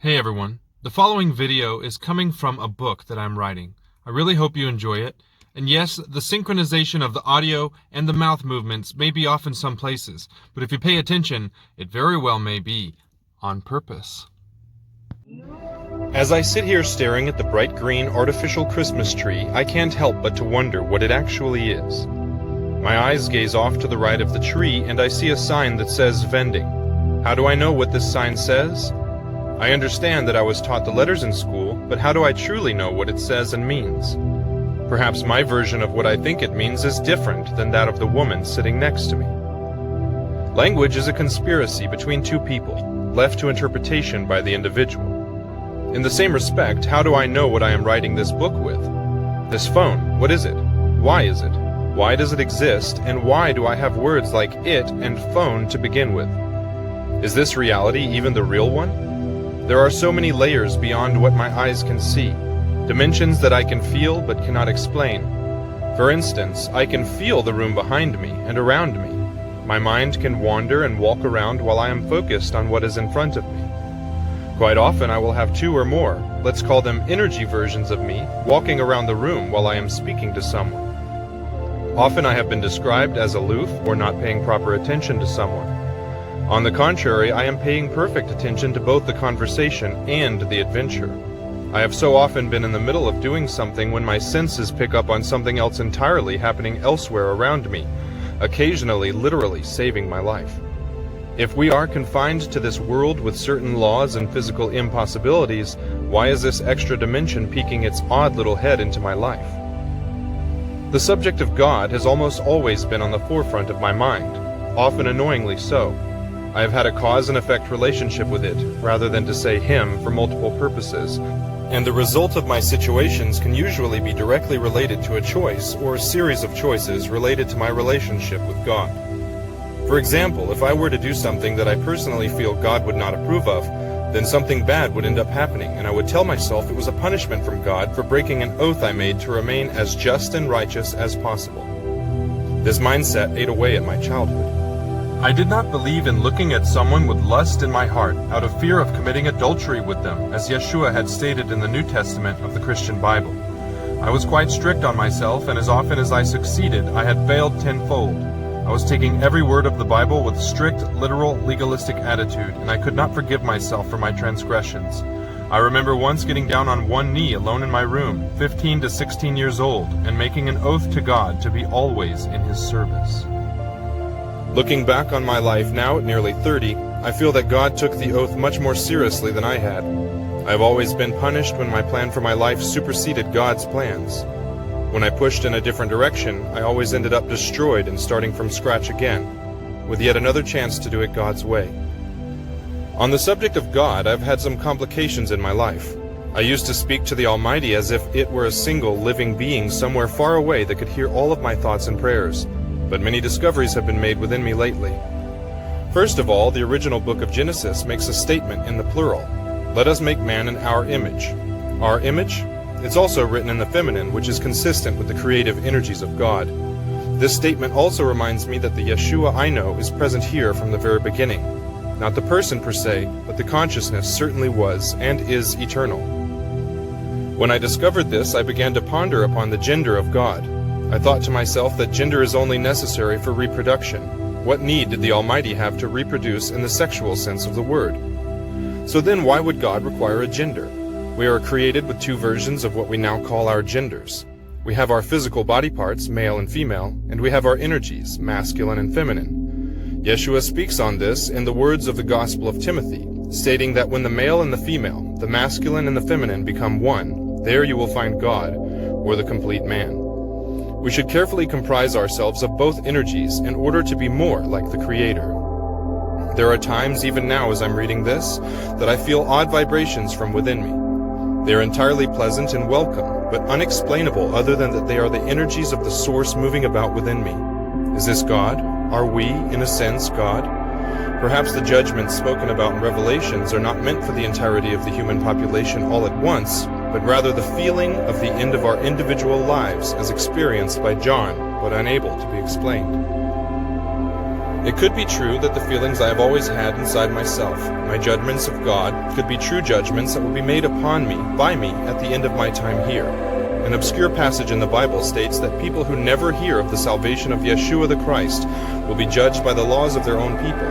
Hey everyone, the following video is coming from a book that I'm writing. I really hope you enjoy it. And yes, the synchronization of the audio and the mouth movements may be off in some places, but if you pay attention, it very well may be on purpose. As I sit here staring at the bright green artificial Christmas tree, I can't help but to wonder what it actually is. My eyes gaze off to the right of the tree and I see a sign that says Vending. How do I know what this sign says? I understand that I was taught the letters in school, but how do I truly know what it says and means? Perhaps my version of what I think it means is different than that of the woman sitting next to me. Language is a conspiracy between two people, left to interpretation by the individual. In the same respect, how do I know what I am writing this book with? This phone, what is it? Why is it? Why does it exist, and why do I have words like it and phone to begin with? Is this reality even the real one? There are so many layers beyond what my eyes can see, dimensions that I can feel but cannot explain. For instance, I can feel the room behind me and around me. My mind can wander and walk around while I am focused on what is in front of me. Quite often I will have two or more, let's call them energy versions of me, walking around the room while I am speaking to someone. Often I have been described as aloof or not paying proper attention to someone. On the contrary, I am paying perfect attention to both the conversation and the adventure. I have so often been in the middle of doing something when my senses pick up on something else entirely happening elsewhere around me, occasionally literally saving my life. If we are confined to this world with certain laws and physical impossibilities, why is this extra dimension peeking its odd little head into my life? The subject of God has almost always been on the forefront of my mind, often annoyingly so. I have had a cause and effect relationship with it, rather than to say him, for multiple purposes, and the result of my situations can usually be directly related to a choice or a series of choices related to my relationship with God. For example, if I were to do something that I personally feel God would not approve of, then something bad would end up happening, and I would tell myself it was a punishment from God for breaking an oath I made to remain as just and righteous as possible. This mindset ate away at my childhood. I did not believe in looking at someone with lust in my heart out of fear of committing adultery with them, as Yeshua had stated in the New Testament of the Christian Bible. I was quite strict on myself, and as often as I succeeded, I had failed tenfold. I was taking every word of the Bible with strict, literal, legalistic attitude, and I could not forgive myself for my transgressions. I remember once getting down on one knee alone in my room, 15 to 16 years old, and making an oath to God to be always in His service. Looking back on my life now at nearly 30, I feel that God took the oath much more seriously than I had. I have always been punished when my plan for my life superseded God's plans. When I pushed in a different direction, I always ended up destroyed and starting from scratch again, with yet another chance to do it God's way. On the subject of God, I've had some complications in my life. I used to speak to the Almighty as if it were a single living being somewhere far away that could hear all of my thoughts and prayers. But many discoveries have been made within me lately. First of all, the original book of Genesis makes a statement in the plural. Let us make man in our image. Our image? It's also written in the feminine, which is consistent with the creative energies of God. This statement also reminds me that the Yeshua I know is present here from the very beginning. Not the person per se, but the consciousness certainly was and is eternal. When I discovered this, I began to ponder upon the gender of God. I thought to myself that gender is only necessary for reproduction. What need did the Almighty have to reproduce in the sexual sense of the word? So then why would God require a gender? We are created with two versions of what we now call our genders. We have our physical body parts, male and female, and we have our energies, masculine and feminine. Yeshua speaks on this in the words of the Gospel of Timothy, stating that when the male and the female, the masculine and the feminine become one, there you will find God, or the complete man. We should carefully comprise ourselves of both energies in order to be more like the Creator. There are times, even now as I'm reading this, that I feel odd vibrations from within me. They are entirely pleasant and welcome, but unexplainable other than that they are the energies of the Source moving about within me. Is this God? Are we, in a sense, God? Perhaps the judgments spoken about in Revelations are not meant for the entirety of the human population all at once, but rather the feeling of the end of our individual lives as experienced by John, but unable to be explained. It could be true that the feelings I have always had inside myself, my judgments of God, could be true judgments that will be made upon me, by me, at the end of my time here. An obscure passage in the Bible states that people who never hear of the salvation of Yeshua the Christ will be judged by the laws of their own people.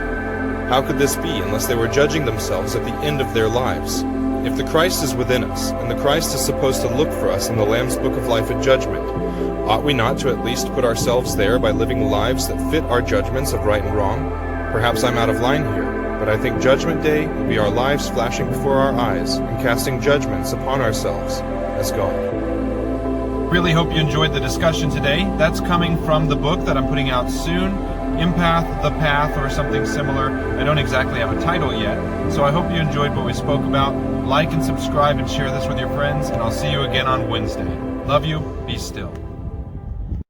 How could this be unless they were judging themselves at the end of their lives? If the Christ is within us, and the Christ is supposed to look for us in the Lamb's Book of Life at judgment, ought we not to at least put ourselves there by living lives that fit our judgments of right and wrong? Perhaps I'm out of line here, but I think Judgment Day will be our lives flashing before our eyes and casting judgments upon ourselves as God. Really hope you enjoyed the discussion today. That's coming from the book that I'm putting out soon, Empath, The Path, or something similar. I don't exactly have a title yet, so I hope you enjoyed what we spoke about. Like and subscribe and share this with your friends, and I'll see you again on Wednesday. Love you. Be still.